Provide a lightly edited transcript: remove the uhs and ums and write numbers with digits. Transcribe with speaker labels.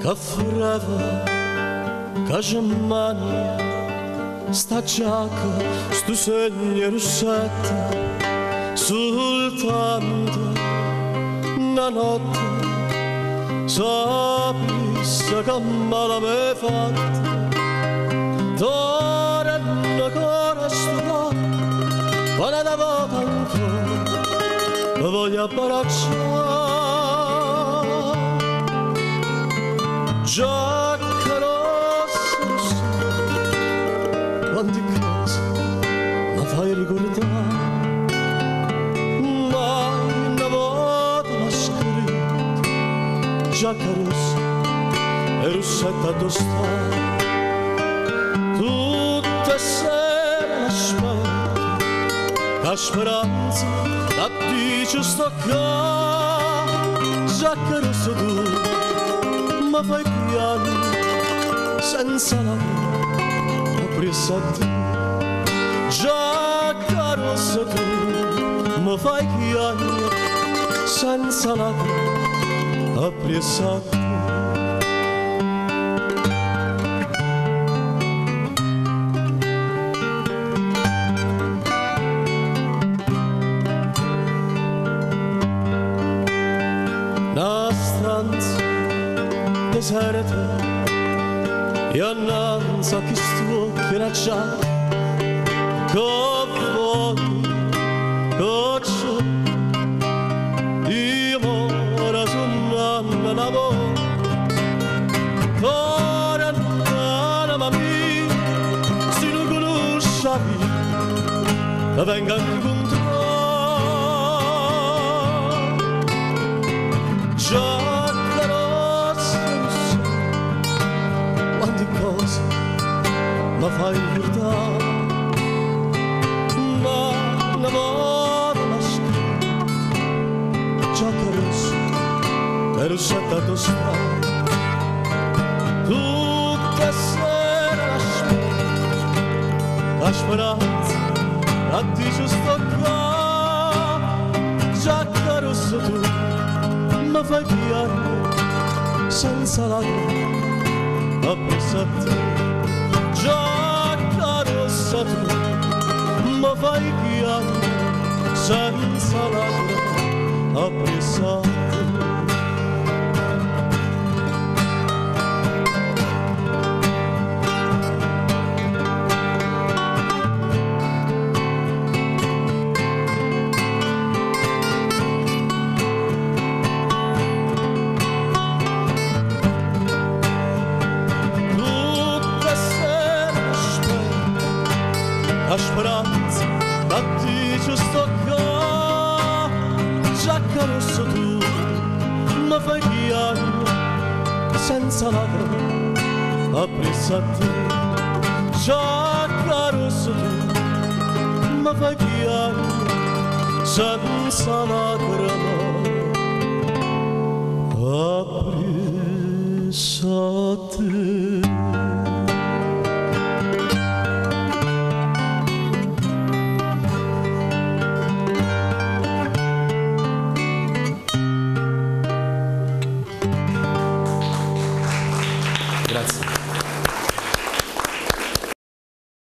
Speaker 1: Che fredda, che germania, sta giacca, sto segno rossetta, soltanto una notte, sapesse che male mi hai fatto, d'ora ancora sto quando da volta ancora, mi voglio abbracciare. Giacca rossa, quante cose mi fai ricordare, mai una volta l'ho scritto, giacca rossa e rossetta tostata, tutte sere l'aspetto, che speranza da dice sto qua, giacca rossa tu, ma fai piano senza lavoro appresso a te, giacca rossa tu, ma fai piano senza lavoro appresso a te. Una stanza deserta e annanzi a chi stuocchi la giacca con fuochi coccio io ora sono lavoro ora non mi se non conosci che venga incontro giacca rossa quante cose mi fai ricordare, ma una volta l'ho scritto, giacca rossa e rossetta tostata, tutte sere la speranza a dice sto qua, giacca rossa tu mi fai piangere senza lacrime appresso a te, giacca rossa tu mi fai piangere senza lacrime appresso a te. La speranza da dice sto qua, giacca rossa tu mi fai piangere senza lacrime appresso a te, giacca rossa tu mi fai piangere senza lacrime appresso a te.
Speaker 2: Grazie.